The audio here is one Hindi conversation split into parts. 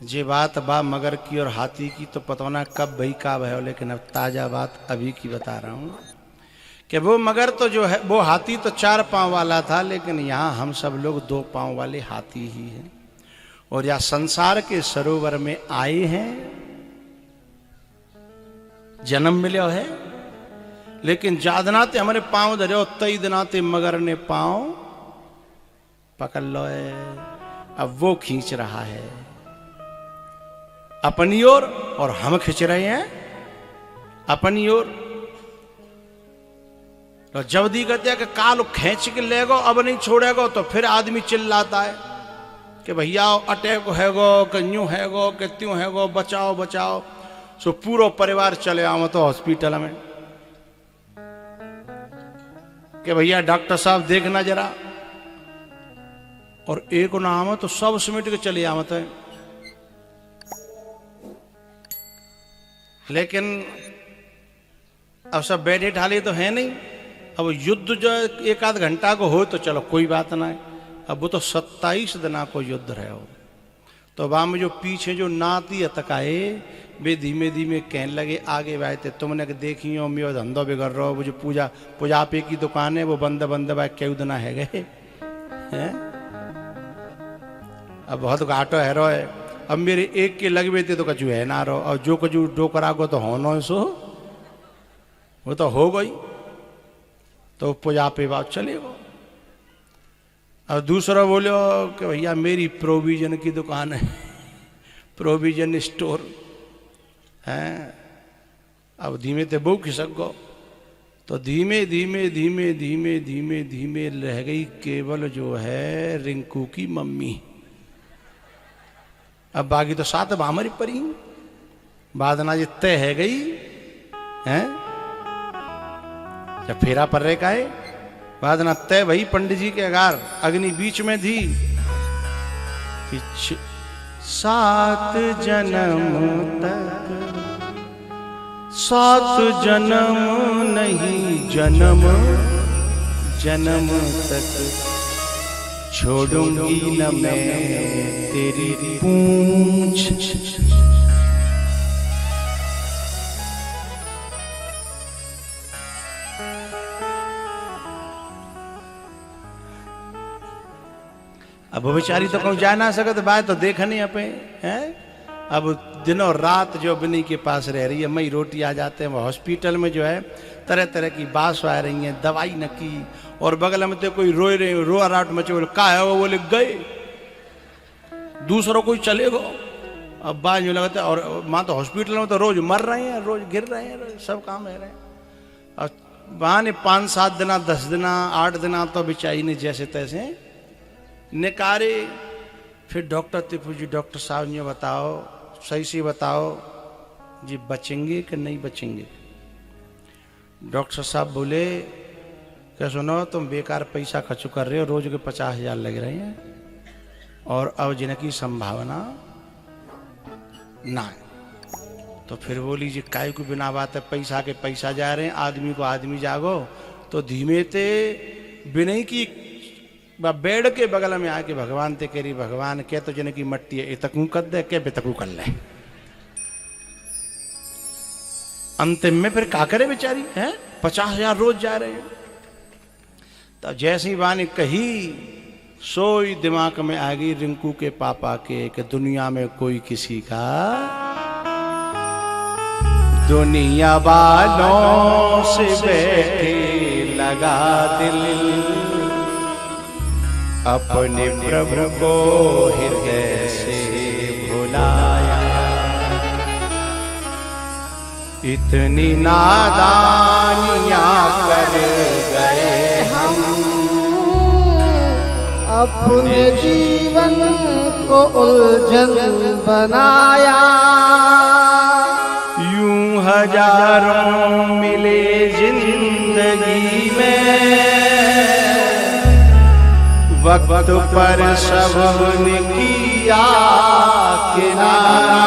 जे बात बा मगर की और हाथी की तो पता ना कब भई का है, लेकिन अब ताजा बात अभी की बता रहा हूँ कि वो मगर तो जो है वो हाथी तो 4 पांव वाला था, लेकिन यहाँ हम सब लोग 2 पांव वाले हाथी ही हैं। और या संसार के सरोवर में आए हैं, जन्म मिलो है, लेकिन जादनाते हमारे पांव धरे तई दिनाते मगर ने पांव पकड़ लो है। अब वो खींच रहा है अपनी ओर और हम खींच रहे हैं अपनी ओर। तो जब दी कहते हैं कि काल खींच के लेगो अब नहीं छोड़ेगो, तो फिर आदमी चिल्लाता है कि भैया अटैक हैगो कि यूं हैगो कि त्यों हैगो, बचाओ बचाओ। सो पूरा परिवार चले आओ तो हॉस्पिटल में कि भैया डॉक्टर साहब देखना जरा, और एक नाम तो सब समेट के चले आवत है। लेकिन अब सब बैठे ठाले तो है नहीं। अब युद्ध जो 1 आध घंटा को हो तो चलो कोई बात ना है, अब वो तो 27 दिना को युद्ध रहे हो। तो वहां में जो पीछे जो नाती अतकाए वे धीमे धीमे कहने लगे आगे बैठे तुमने देखी हो मेरा धंधो बिगड़ रहा हो, वो जो पूजा पे की दुकान है वो बंद भाई क्यों दिना है गए हैं। अब बहुत घाटो है रो है। अब मेरे एक के लग थे तो कचू है ना रो, और जो कचू डो करागो तो होनो सो वो तो हो गई। तो पूजा पे बात चले गो। अब दूसरा बोलो कि भैया मेरी प्रोविजन की दुकान है, प्रोविजन स्टोर है। अब धीमे ते बहु खिसक गो। तो धीमे धीमे धीमे धीमे धीमे धीमे रह गई केवल जो है रिंकू की मम्मी। अब बाकी तो 7 बामरी परी बादना जी तय है गई हैं। जब फेरा पर रहे का है बादना तय वही पंडित जी के अगार अग्नि बीच में थी कि 7 जन्म तक 7 जन्म नहीं जन्म जन्म तक छोड़ूंगी न मैं तेरी पूंछ। अब वो बेचारी तो कहूँ जा ना सकत बात तो देख नहीं अपे हैं। अब दिनों रात जो बिनी के पास रह रही है, मई रोटी आ जाते हैं। वो हॉस्पिटल में जो है तरह तरह की बात आ रही है, दवाई न की। और बगल में तो कोई रोए रहे रो राट मचे बोले का है वो बोले गए, दूसरों कोई चले गो। अब बात जो लगता है और माँ तो हॉस्पिटल में तो रोज मर रहे हैं, रोज गिर रहे हैं, रोज सब काम है रहे हैं। और वहाँ ने 5-7 दिना 10 दिना 8 दिना तो बेचारी ने जैसे तैसे निकारे। फिर डॉक्टर तिपू जी डॉक्टर साहब ने बताओ सही से बताओ जी बचेंगे कि नहीं बचेंगे। डॉक्टर साहब बोले क्या सुनो तुम बेकार पैसा खर्च कर रहे हो, रोज के 50,000 लग रहे हैं और अब जिनकी संभावना ना है। तो फिर बोली जी काय को बिना बात है पैसा के पैसा जा रहे हैं, आदमी को आदमी जागो। तो धीमे ते बिना की बेड के बगल में आके भगवान ते करी भगवान के तो जिनकी मट्टी है इतकू कर दे के बेतकू कर ले। अंतिम में फिर का करे बेचारी है, 50,000 रोज जा रहे हैं। तो जैसी बानी कही सोई दिमाग में आ गई रिंकू के पापा के कि दुनिया में कोई किसी का दुनिया वालों से बैठे लगा दिल, अपने प्रभु को हृदय से भुलाया। इतनी नादानियां कर गए हम, अपने जीवन को उलझन बनाया। यूं हजारों मिले जिंदगी में, वक्त पर सबने किया किनारा।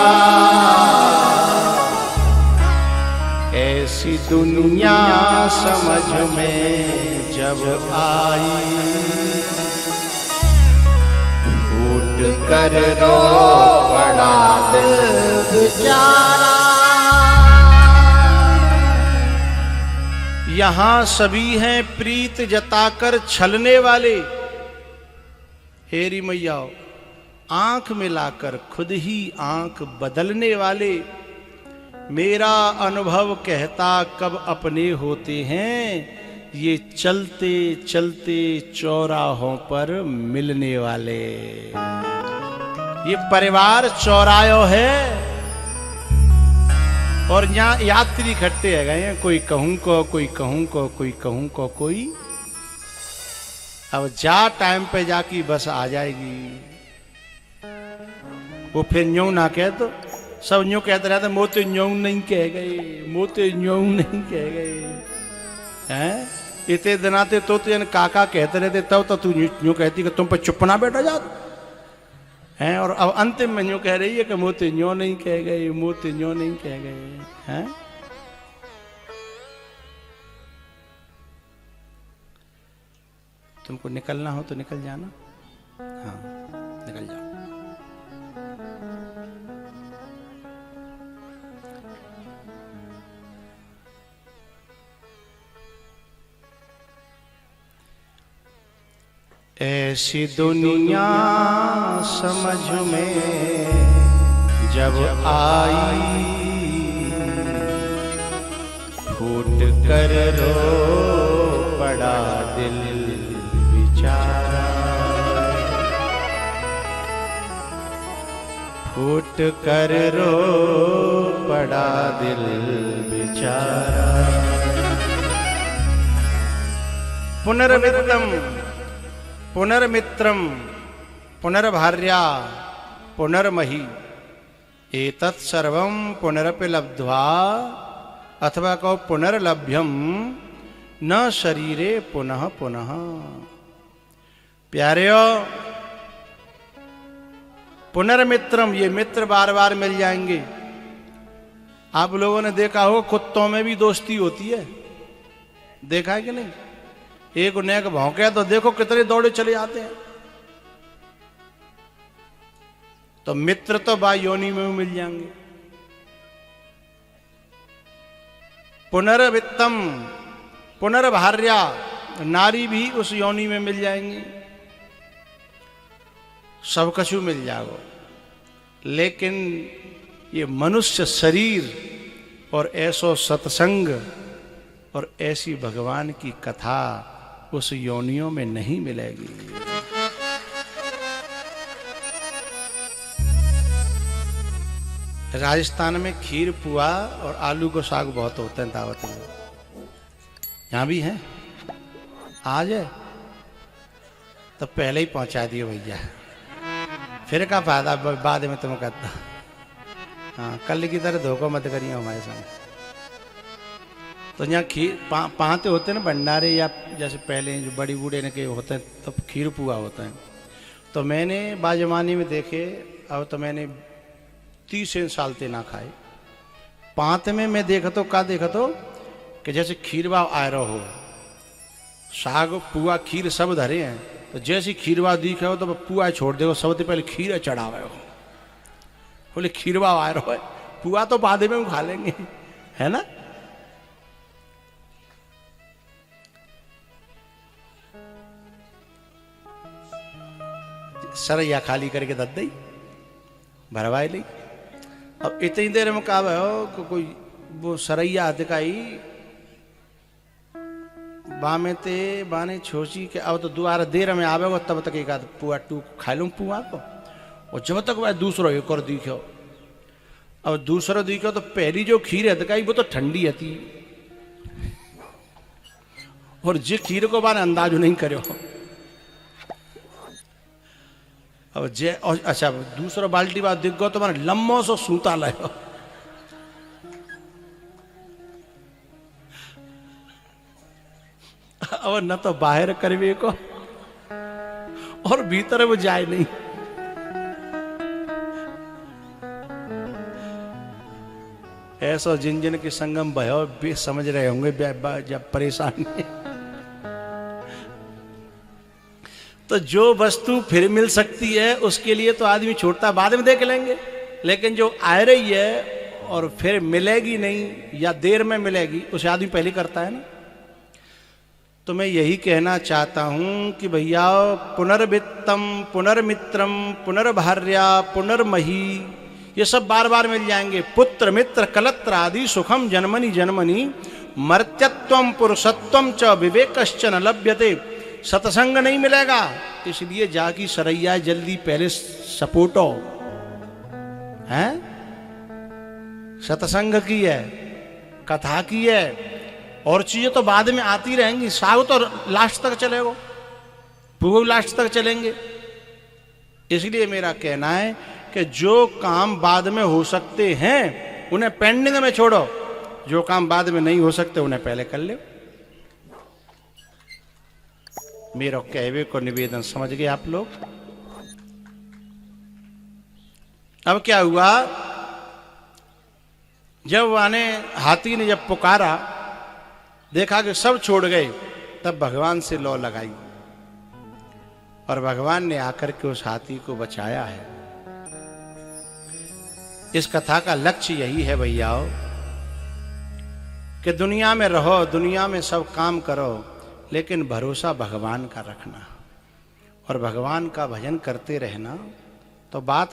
ऐसी दुनिया समझ में जब आई, उठ कर रो पड़ा विचारा। यहां सभी हैं प्रीत जताकर छलने वाले। हेरी मैया आंख मिलाकर खुद ही आंख बदलने वाले। मेरा अनुभव कहता कब अपने होते हैं, ये चलते चलते चौराहों पर मिलने वाले। ये परिवार चौरायो है और यहाँ यात्री इकट्ठे है गए हैं, कोई कहूं को, कोई कहूं को, कोई कहूं को, कोई। अब जा टाइम पे जाकी बस आ जाएगी। वो फिर यूं ना कह तो सब यूं कहते रहते, मोते यूं नहीं कह गए, मोते यूं नहीं कह गए हैं। इतने दिनाते तो काका कहते रहते, तब तो तू यूं कहती कि तुम पे चुप ना बैठा जा हैं। और अब अंतिम में यूं कह रही है कि मोते यूं नहीं कह गए, मोते यूं नहीं कह गए हैं। तुमको निकलना हो तो निकल जाना। हाँ निकल जाओ। ऐसी दुनिया समझ में जब आई, फूट कर रो पड़ा दिल बेचारा। फूट कर रो पड़ा दिल बेचारा। पुनर्मित्रम पुनर्मित्रम पुनर्भार्या पुनर्मही एतत् सर्वं पुनरपि लब्ध्वा, अथवा कहो पुनर्लभ्यम न शरीरे पुनः पुनः। प्यारेयो पुनर्मित्रम, ये मित्र बार बार मिल जाएंगे। आप लोगों ने देखा हो कुत्तों में भी दोस्ती होती है, देखा है कि नहीं? एक नेक भौंके तो देखो कितने दौड़े चले जाते हैं। तो मित्र तो बा योनि में मिल जाएंगे। पुनर्वित्तम पुनर्भार्या, नारी भी उस योनि में मिल जाएंगी। सब कछु मिल जाओ, लेकिन ये मनुष्य शरीर और ऐसो सत्संग और ऐसी भगवान की कथा उस योनियों में नहीं मिलेगी। राजस्थान में खीर पुआ और आलू को साग बहुत होते हैं दावत में। यहाँ भी हैं, आ जाए तो पहले ही पहुंचा दिए भैया, फिर का फायदा बाद में तुम कहता। हाँ कल की तरह धोखा मत करिए हमारे साथ। तो यहाँ खीर पाते होते हैं ना भंडारे, या जैसे पहले जो बड़ी बूढ़े ने के होते हैं तो खीर पुआ होता है। तो मैंने बाजमानी में देखे, अब तो मैंने 30 साल ते ना खाए। पाते में मैं देखा तो का देखा तो कि जैसे खीरवा आ रहा हो, साग पुआ खीर सब धरे हैं, तो जैसे खीरवा दिखे हो तो पुआ छोड़ दे, सबसे पहले खीर चढ़ावे हो। बोले खीरवा आ रहा है, पुआ तो बाद में खा लेंगे, है ना। सरैया खाली करके दद दी, भरवाई ली। अब इतनी देर में कहा हो कोई वो सरैया दिखाई बामे ते बाने छोची के अब तो दोबारा देर में आवेगा, तब तक एक आध पुआ टू खा लूँ पुआ को। और जब तक वह दूसरा एक और दिखो, अब दूसरा दिखो तो पहली जो खीर है दिखाई वो तो ठंडी थी, और जिस खीर को बाने अंदाज नहीं करो। अब जे अच्छा दूसरा बाल्टी बात दिख गो तो मैंने लम्बो सो सूता लायो। अब न तो बाहर करवे को और भीतर वो जाए नहीं। ऐसा जिन जिन के संगम भयो बे समझ रहे होंगे जब परेशान है। तो जो वस्तु फिर मिल सकती है उसके लिए तो आदमी छोड़ता बाद में देख लेंगे, लेकिन जो आ रही है और फिर मिलेगी नहीं या देर में मिलेगी, उसे आदमी पहले करता है ना। तो मैं यही कहना चाहता हूं कि भैया पुनर्वित्तम, पुनर्मित्रम, पुनर्भार्या, पुनर्मही, ये सब बार बार मिल जाएंगे। पुत्र मित्र कलत्र आदि सुखम जन्मनि जन्मनि, मर्त्यत्वम पुरुषत्वम च विवेकश्च न लभ्यते। सत्संग नहीं मिलेगा, इसलिए जाकी सरैया जल्दी पहले सपोटो हैं। सत्संग की है, कथा की है, और चीजें तो बाद में आती रहेंगी। साग तो लास्ट तक चलेगा, वो लास्ट तक चलेंगे। इसलिए मेरा कहना है कि जो काम बाद में हो सकते हैं उन्हें पेंडिंग में छोड़ो, जो काम बाद में नहीं हो सकते उन्हें पहले कर लो। मेरा कहवे को निवेदन समझ गए आप लोग। अब क्या हुआ, जब आने हाथी ने जब पुकारा, देखा कि सब छोड़ गए, तब भगवान से लौ लगाई और भगवान ने आकर के उस हाथी को बचाया है। इस कथा का लक्ष्य यही है भैयाओ कि दुनिया में रहो, दुनिया में सब काम करो, लेकिन भरोसा भगवान का रखना और भगवान का भजन करते रहना। तो बात